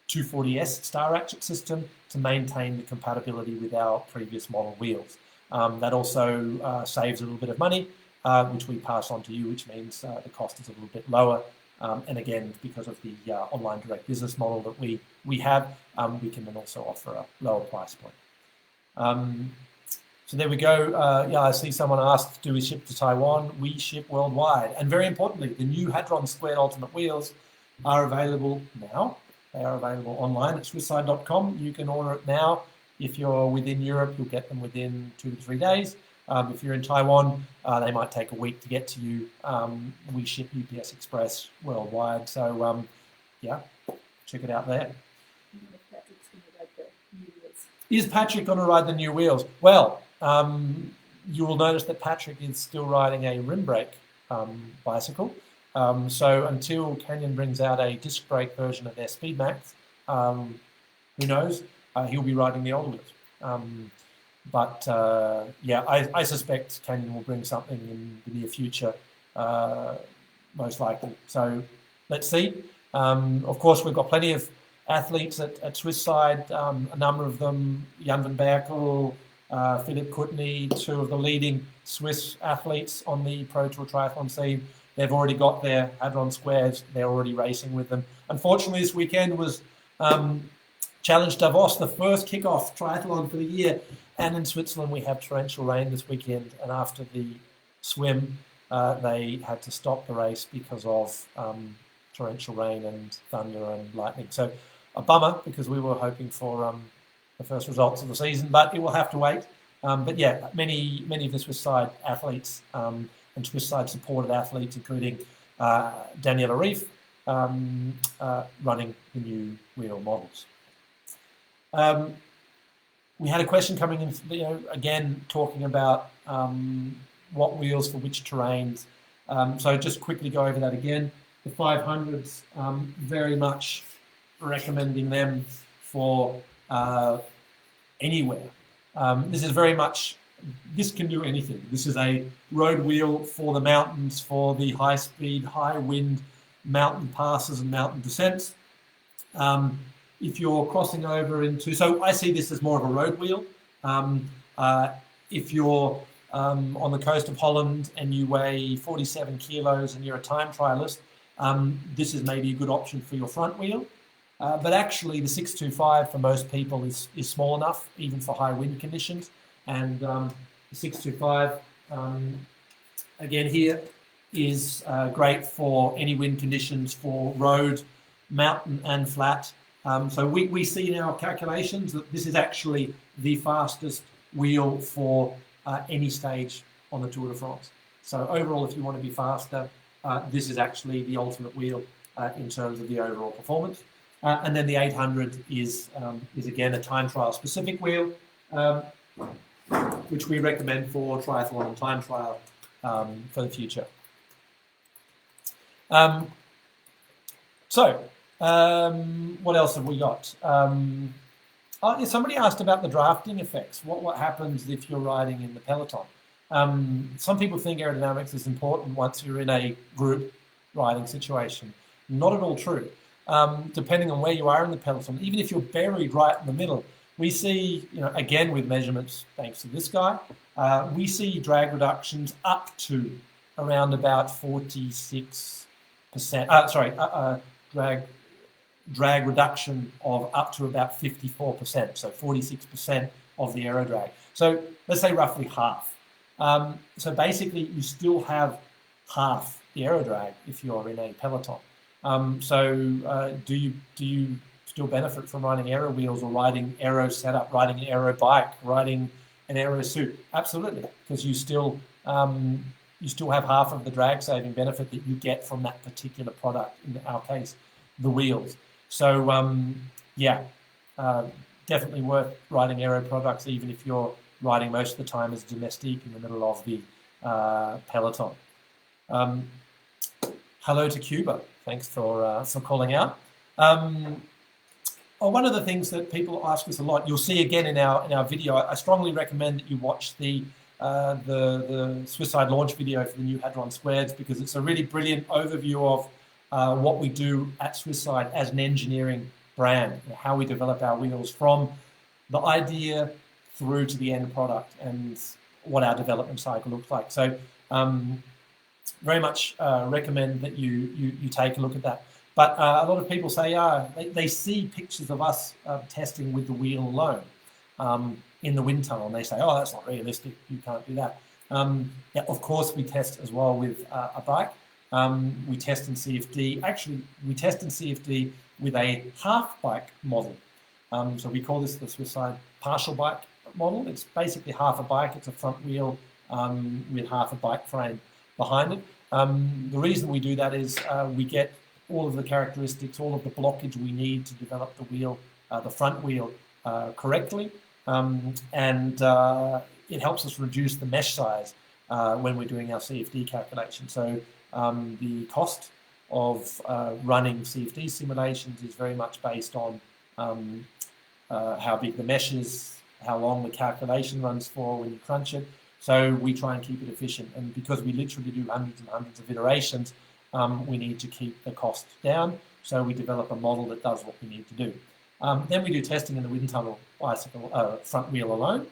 240S star ratchet system to maintain the compatibility with our previous model wheels. That also saves a little bit of money, which we pass on to you, which means the cost is a little bit lower. And again, because of the online direct business model that we have, we can then also offer a lower price point. So there we go. I see someone asked, do we ship to Taiwan? We ship worldwide. And very importantly, the new HADRON² Ultimate wheels are available now. They are available online at SwissSide.com. You can order it now. If you're within Europe, you'll get them within 2 to 3 days. If you're in Taiwan, they might take a week to get to you. We ship UPS Express worldwide. So, yeah, check it out there. Is Patrick going to ride the new wheels? Well, you will notice that Patrick is still riding a rim brake bicycle. So until Canyon brings out a disc brake version of their Speedmax, who knows, he'll be riding the old wheels. Yeah, I suspect Canyon will bring something in the near future, most likely. So let's see. Of course, we've got plenty of athletes at Swiss Side, a number of them, Jan van Berkel, Philip Kutney, two of the leading Swiss athletes on the Pro Tour triathlon scene. They've already got their HADRON². They're already racing with them. Unfortunately, this weekend was Challenge Davos, the first kickoff triathlon for the year. And in Switzerland, we have torrential rain this weekend. And after the swim, they had to stop the race because of torrential rain and thunder and lightning. So a bummer, because we were hoping for the first results of the season, but it will have to wait. But yeah, many of the Swiss Side athletes and Swiss Side supported athletes, including Daniela Reif, running the new wheel models. We had a question coming in, again, talking about what wheels for which terrains. So just quickly go over that again. The 500s, very much recommending them for anywhere. This is very much, this can do anything. This is a road wheel for the mountains, for the high speed, high wind mountain passes and mountain descents. If you're crossing over into, so I see this as more of a road wheel. If you're on the coast of Holland and you weigh 47 kilos and you're a time trialist, this is maybe a good option for your front wheel. But actually the 625 for most people is small enough, even for high wind conditions. And the 625, again here, is great for any wind conditions for road, mountain and flat. So we see in our calculations that this is actually the fastest wheel for any stage on the Tour de France. So overall, if you want to be faster, this is actually the ultimate wheel in terms of the overall performance. And then the 800 is again a time trial specific wheel, which we recommend for triathlon and time trial for the future. What else have we got? Somebody asked about the drafting effects. What happens if you're riding in the peloton? Some people think aerodynamics is important once you're in a group riding situation. Not at all true. Depending on where you are in the peloton, even if you're buried right in the middle, we see, again with measurements thanks to this guy, we see drag reductions up to around about 46%. Drag reduction of up to about 54%, so 46% of the aero drag. So let's say roughly half. So basically you still have half the aero drag if you're in a peloton. Do you still benefit from riding aero wheels or riding aero setup, riding an aero bike, riding an aero suit? Absolutely, because you still have half of the drag saving benefit that you get from that particular product, in our case, the wheels. So definitely worth riding aero products, even if you're riding most of the time as domestique in the middle of the peloton. Hello to Cuba. Thanks for calling out. One of the things that people ask us a lot, you'll see again in our video. I strongly recommend that you watch the Swiss Side launch video for the new HADRON², because it's a really brilliant overview of what we do at Swiss Side as an engineering brand, how we develop our wheels from the idea through to the end product and what our development cycle looks like. So very much recommend that you take a look at that. But a lot of people say they see pictures of us testing with the wheel alone in the wind tunnel, and they say, oh, that's not realistic, you can't do that. Of course we test as well with a bike. We test in CFD. Actually, we test in CFD with a half bike model. So we call this the Swiss Side partial bike model. It's basically half a bike. It's a front wheel with half a bike frame behind it. The reason we do that is we get all of the characteristics, all of the blockage we need to develop the wheel, the front wheel correctly. and it helps us reduce the mesh size when we're doing our CFD calculation. So the cost of running CFD simulations is very much based on how big the mesh is, how long the calculation runs for when you crunch it. So we try and keep it efficient. And because we literally do hundreds and hundreds of iterations, we need to keep the cost down. So we develop a model that does what we need to do. Then we do testing in the wind tunnel bicycle front wheel alone.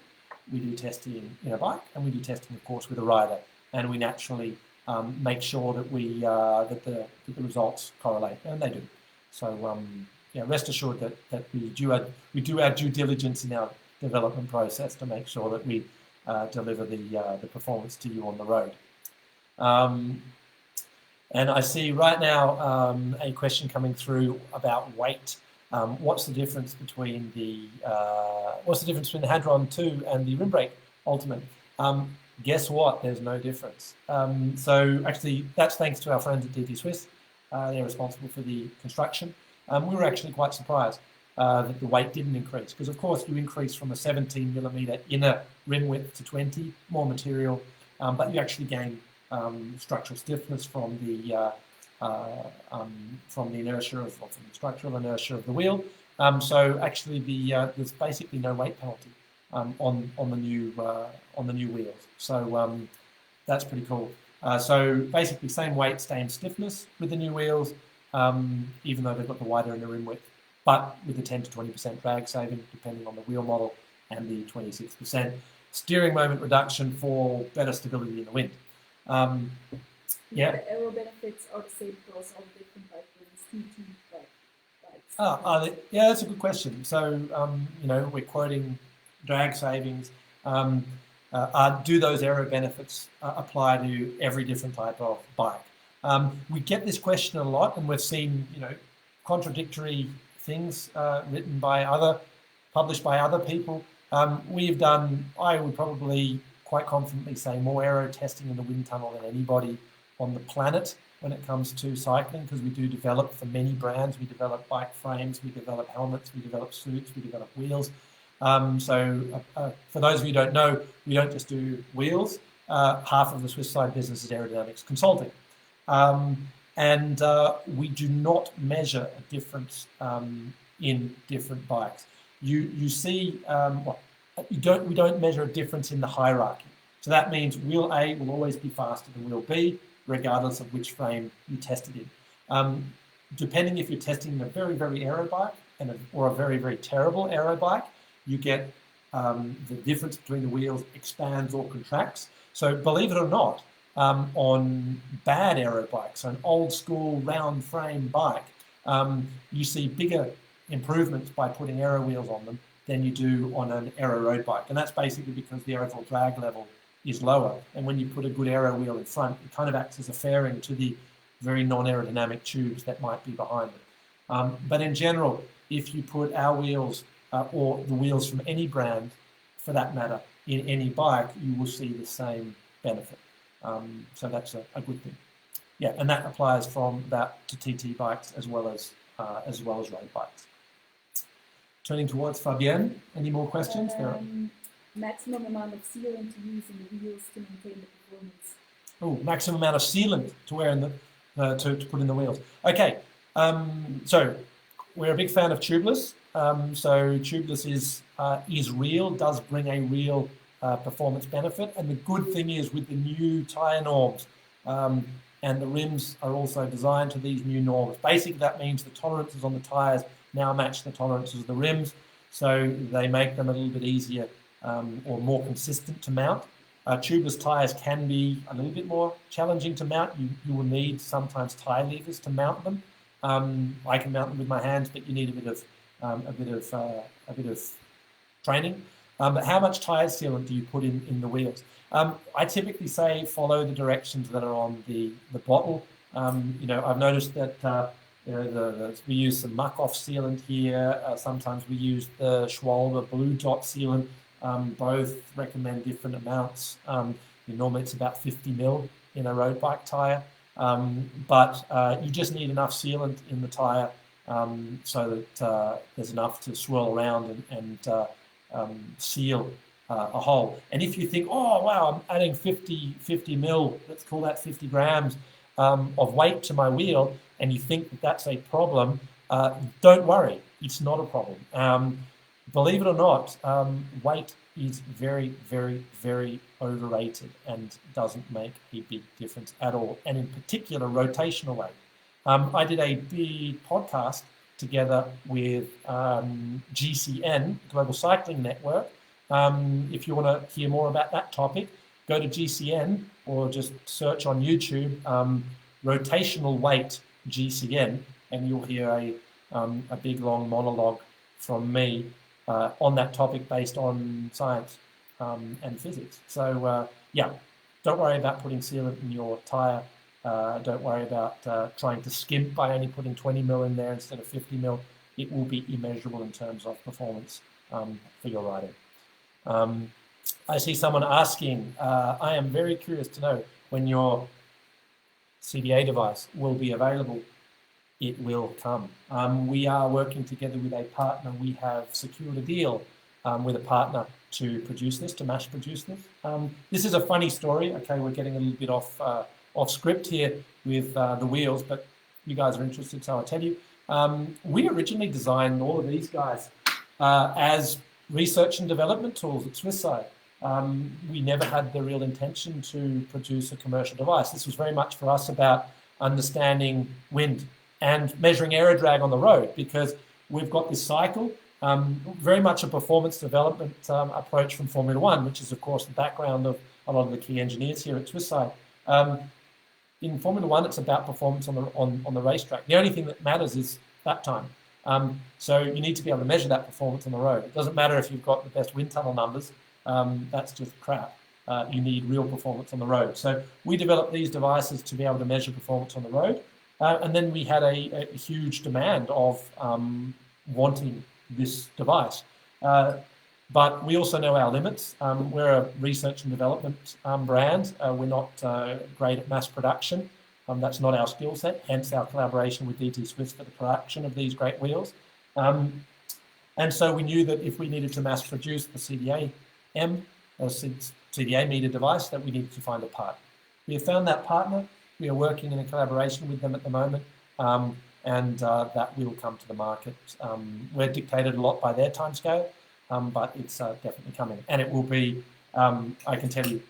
We do testing in a bike, and we do testing, of course, with a rider. And we naturally make sure that we that the results correlate, and they do. So yeah, rest assured that we do our due diligence in our development process to make sure that we deliver the performance to you on the road. And I see right now a question coming through about weight. What's the difference between the HADRON² and the rim brake Ultimate? Guess what? There's no difference. So actually, that's thanks to our friends at DT Swiss. They're responsible for the construction. We were actually quite surprised that the weight didn't increase, because of course you increase from a 17mm inner rim width to 20, more material, but you actually gain structural stiffness from the inertia of, or from the structural inertia of the wheel. So actually, there's basically no weight penalty on the new wheels. So that's pretty cool. So basically, same weight, same stiffness with the new wheels, even though they've got the wider inner rim width, but with the 10 to 20% drag saving, depending on the wheel model, and the 26% steering moment reduction for better stability in the wind. Yeah. The aero benefits are the same across all the different bikes. Yeah, that's a good question. So, you know, we're quoting drag savings. Do those aero benefits apply to every different type of bike? We get this question a lot, and we've seen, you know, contradictory things published by other people. We've done, I would probably quite confidently say, more aero testing in the wind tunnel than anybody on the planet when it comes to cycling, because we do develop for many brands. We develop bike frames, we develop helmets, we develop suits, we develop wheels. For those of you who don't know, we don't just do wheels. Half of the Swiss Side business is aerodynamics consulting. And we do not measure a difference in different bikes. You see, we don't measure a difference in the hierarchy. So that means wheel A will always be faster than wheel B, regardless of which frame you test it in. Depending if you're testing a very, very aero bike or a very, very terrible aero bike, you get the difference between the wheels expands or contracts. So believe it or not, on bad aero bikes, an old school round frame bike, you see bigger improvements by putting aero wheels on them than you do on an aero road bike. And that's basically because the overall drag level is lower. And when you put a good aero wheel in front, it kind of acts as a fairing to the very non-aerodynamic tubes that might be behind it. But in general, if you put our wheels or the wheels from any brand, for that matter, in any bike, you will see the same benefit. So that's a good thing. Yeah, and that applies from that to TT bikes as well as road bikes. Turning towards Fabienne, any more questions? Maximum amount of sealant to use in the wheels to maintain the performance. Oh, maximum amount of sealant to wear in the to put in the wheels. Okay, so we're a big fan of tubeless. So tubeless is real, does bring a real performance benefit, and the good thing is with the new tyre norms, and the rims are also designed to these new norms. Basically, that means the tolerances on the tyres now match the tolerances of the rims, so they make them a little bit easier or more consistent to mount. Tubeless tyres can be a little bit more challenging to mount. You will need sometimes tyre levers to mount them. I can mount them with my hands, but you need a bit of training. But how much tyre sealant do you put in the wheels? I typically say follow the directions that are on the bottle. You know, I've noticed that we use some muck-off sealant here. Sometimes we use the Schwalbe blue dot sealant. Both recommend different amounts. Normally it's about 50 mil in a road bike tyre. But you just need enough sealant in the tyre so that there's enough to swirl around and seal a hole. And if you think, oh wow, I'm adding 50 mil, let's call that 50 grams of weight to my wheel, and you think that that's a problem, don't worry, it's not a problem. Believe it or not, weight is very, very, very overrated and doesn't make a big difference at all, and in particular rotational weight. I did a big podcast together with GCN, Global Cycling Network. If you want to hear more about that topic, go to GCN or just search on YouTube rotational weight GCN, and you'll hear a big long monologue from me on that topic based on science and physics. So yeah, don't worry about putting sealant in your tyre. Don't worry about trying to skimp by only putting 20 mil in there instead of 50 mil. It will be immeasurable in terms of performance for your riding. I see someone asking, I am very curious to know when your CDA device will be available. It will come. We are working together with a partner. We have secured a deal with a partner to produce this, to mass produce this. This is a funny story. Okay, we're getting a little bit off script here with the wheels, but you guys are interested, so I'll tell you. We originally designed all of these guys as research and development tools at Swiss Side. We never had the real intention to produce a commercial device. This was very much for us about understanding wind and measuring aero drag on the road, because we've got this cycle, very much a performance development approach from Formula One, which is of course the background of a lot of the key engineers here at Swiss Side. In Formula One, it's about performance on the racetrack. The only thing that matters is that time. So you need to be able to measure that performance on the road. It doesn't matter if you've got the best wind tunnel numbers. That's just crap. You need real performance on the road. So we developed these devices to be able to measure performance on the road. And then we had a huge demand of wanting this device. But we also know our limits. We're a research and development brand. We're not great at mass production. That's not our skill set, hence our collaboration with DT Swiss for the production of these great wheels. And so we knew that if we needed to mass produce the CdAmeter device, that we needed to find a partner. We have found that partner. We are working in a collaboration with them at the moment, and that will come to the market. We're dictated a lot by their timescale, but it's definitely coming. And it will be, I can tell you,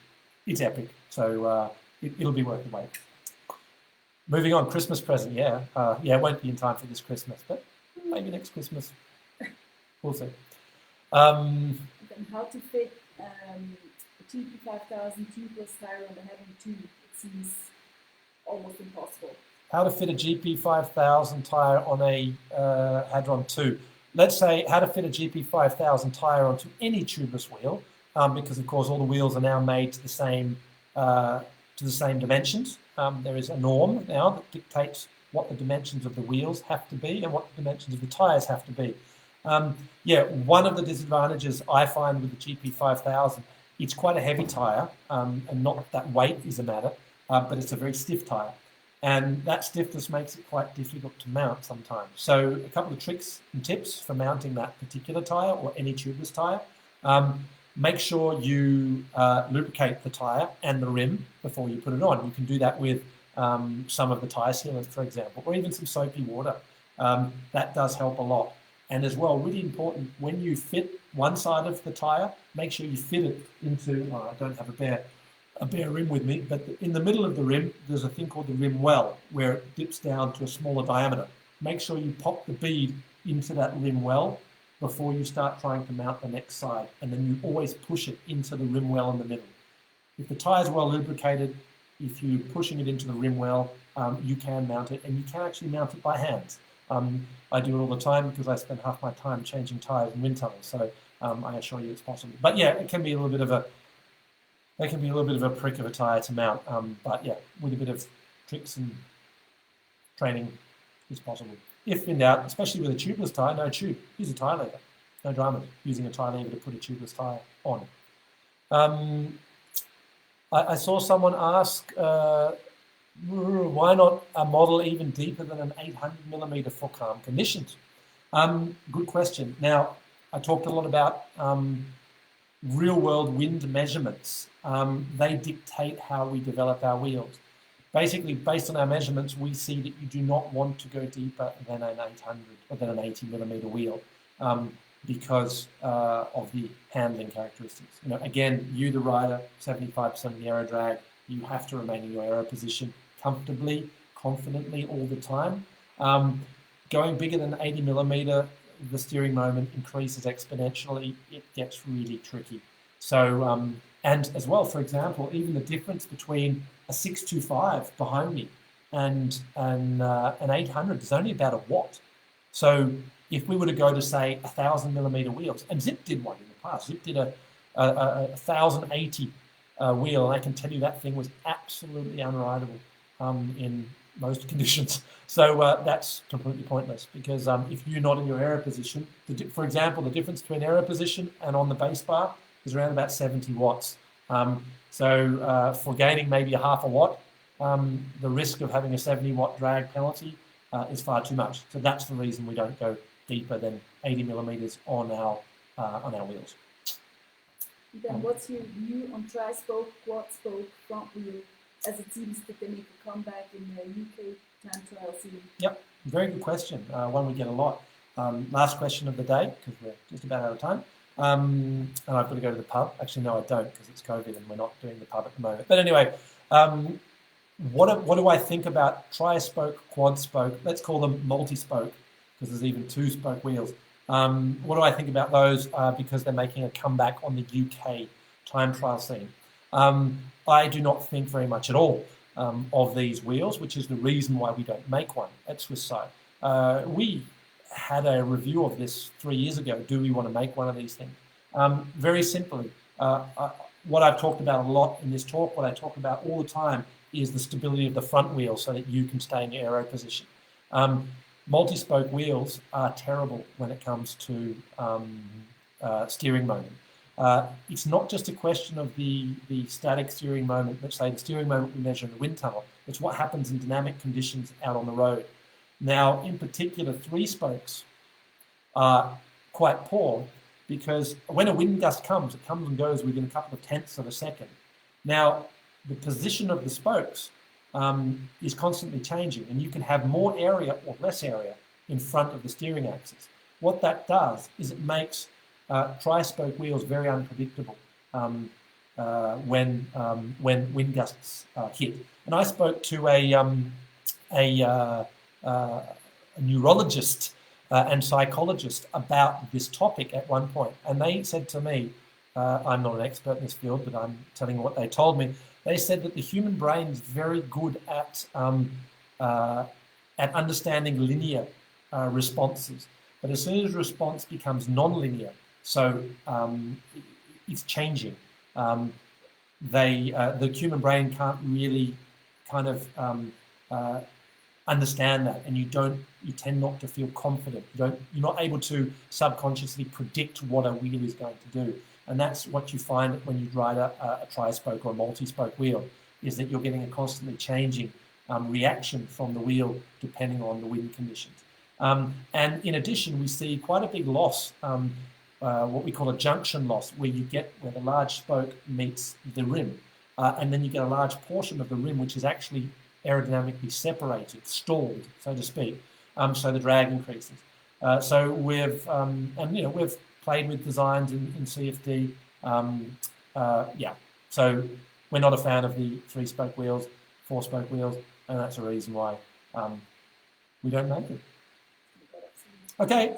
it's epic. So it'll be worth the wait. Moving on, Christmas present, yeah. Yeah, it won't be in time for this Christmas, but maybe next Christmas. We'll see. Then how to fit a GP5000 tubeless tire on the HADRON²? It seems almost impossible. How to fit a GP5000 tire on a HADRON². Let's say how to fit a GP5000 tire onto any tubeless wheel, because of course all the wheels are now made to the same dimensions. There is a norm now that dictates what the dimensions of the wheels have to be and what the dimensions of the tires have to be. Yeah, one of the disadvantages I find with the GP5000, it's quite a heavy tire, and not that weight is a matter, but it's a very stiff tire. And that stiffness makes it quite difficult to mount sometimes. So a couple of tricks and tips for mounting that particular tire or any tubeless tire. Make sure you lubricate the tire and the rim before you put it on. You can do that with some of the tire sealant, for example, or even some soapy water. That does help a lot. And as well, really important, when you fit one side of the tire, make sure you fit it into, I don't have a bare rim with me, but in the middle of the rim, there's a thing called the rim well, where it dips down to a smaller diameter. Make sure you pop the bead into that rim well before you start trying to mount the next side, and then you always push it into the rim well in the middle. If the tire is well lubricated, if you're pushing it into the rim well, you can mount it, and you can actually mount it by hands. I do it all the time because I spend half my time changing tires in wind tunnels, so I assure you it's possible. But yeah, it can be a little bit of a prick of a tire to mount, but yeah, with a bit of tricks and training, it's possible. If in doubt, especially with a tubeless tire, no tube, use a tire lever. No drama using a tire lever to put a tubeless tire on. I saw someone ask, why not a model even deeper than an 800mm for calm conditions? Good question. Now, I talked a lot about real-world wind measurements. They dictate how we develop our wheels. Basically, based on our measurements, we see that you do not want to go deeper than an 800 or than an 80 millimeter wheel because of the handling characteristics. You know, again, you, the rider, 75% of the aero drag, you have to remain in your aero position comfortably, confidently all the time. Going bigger than 80 millimeter, the steering moment increases exponentially. It gets really tricky. So, and as well, for example, even the difference between a 625 behind me and an 800 is only about a watt. So if we were to go to, say, 1,000 millimeter wheels, and Zip did one in the past, Zip did a 1,080 wheel, and I can tell you that thing was absolutely unrideable in most conditions. So that's completely pointless because if you're not in your aero position, for example, the difference between aero position and on the base bar is around about 70 watts. So for gaining maybe a half a watt, the risk of having a 70 watt drag penalty is far too much. So that's the reason we don't go deeper than 80 millimeters on our wheels. Then what's your view on tri-spoke, quad-spoke front wheel, as it seems that they make a comeback in the UK time trial scene? Yep, very good question. One we get a lot. Last question of the day, because we're just about out of time. And I've got to go to the pub. Actually, no, I don't, because it's COVID and we're not doing the pub at the moment. But anyway, what do I think about tri-spoke, quad-spoke? Let's call them multi-spoke, because there's even two-spoke wheels. What do I think about those? Because they're making a comeback on the UK time trial scene. I do not think very much at all of these wheels, which is the reason why we don't make one at Swiss Side. We had a review of this 3 years ago. Do we want to make one of these things? Very simply, what I've talked about a lot in this talk, what I talk about all the time, is the stability of the front wheel so that you can stay in your aero position. Multi-spoke wheels are terrible when it comes to steering moment. It's not just a question of the static steering moment, let's say the steering moment we measure in the wind tunnel. It's what happens in dynamic conditions out on the road. Now, in particular, three spokes are quite poor because when a wind gust comes, it comes and goes within a couple of tenths of a second. Now, the position of the spokes is constantly changing, and you can have more area or less area in front of the steering axis. What that does is it makes tri-spoke wheels very unpredictable when wind gusts hit. And I spoke to a neurologist and psychologist about this topic at one point, and they said to me, I'm not an expert in this field, but I'm telling you what they told me. They said that the human brain is very good at understanding linear responses, but as soon as response becomes non-linear, so it's changing, the human brain can't really kind of understand that, and you tend not to feel confident. You're not able to subconsciously predict what a wheel is going to do. And that's what you find when you ride a tri-spoke or a multi-spoke wheel, is that you're getting a constantly changing reaction from the wheel depending on the wind conditions. And in addition, we see quite a big loss, what we call a junction loss, where the large spoke meets the rim. And then you get a large portion of the rim which is actually aerodynamically separated, stalled, so to speak. So the drag increases. So we've played with designs in CFD. So we're not a fan of the three-spoke wheels, four-spoke wheels, and that's the reason why we don't make it. Okay,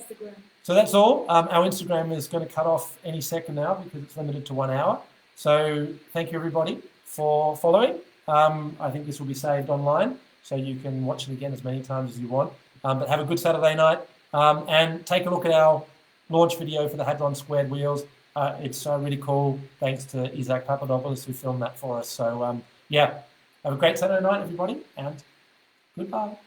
so that's all. Our Instagram is going to cut off any second now because it's limited to 1 hour. So thank you, everybody, for following. I think this will be saved online, so you can watch it again as many times as you want. But have a good Saturday night, and take a look at our launch video for the HADRON² wheels. It's really cool. Thanks to Isaac Papadopoulos who filmed that for us. So yeah, have a great Saturday night, everybody, and goodbye.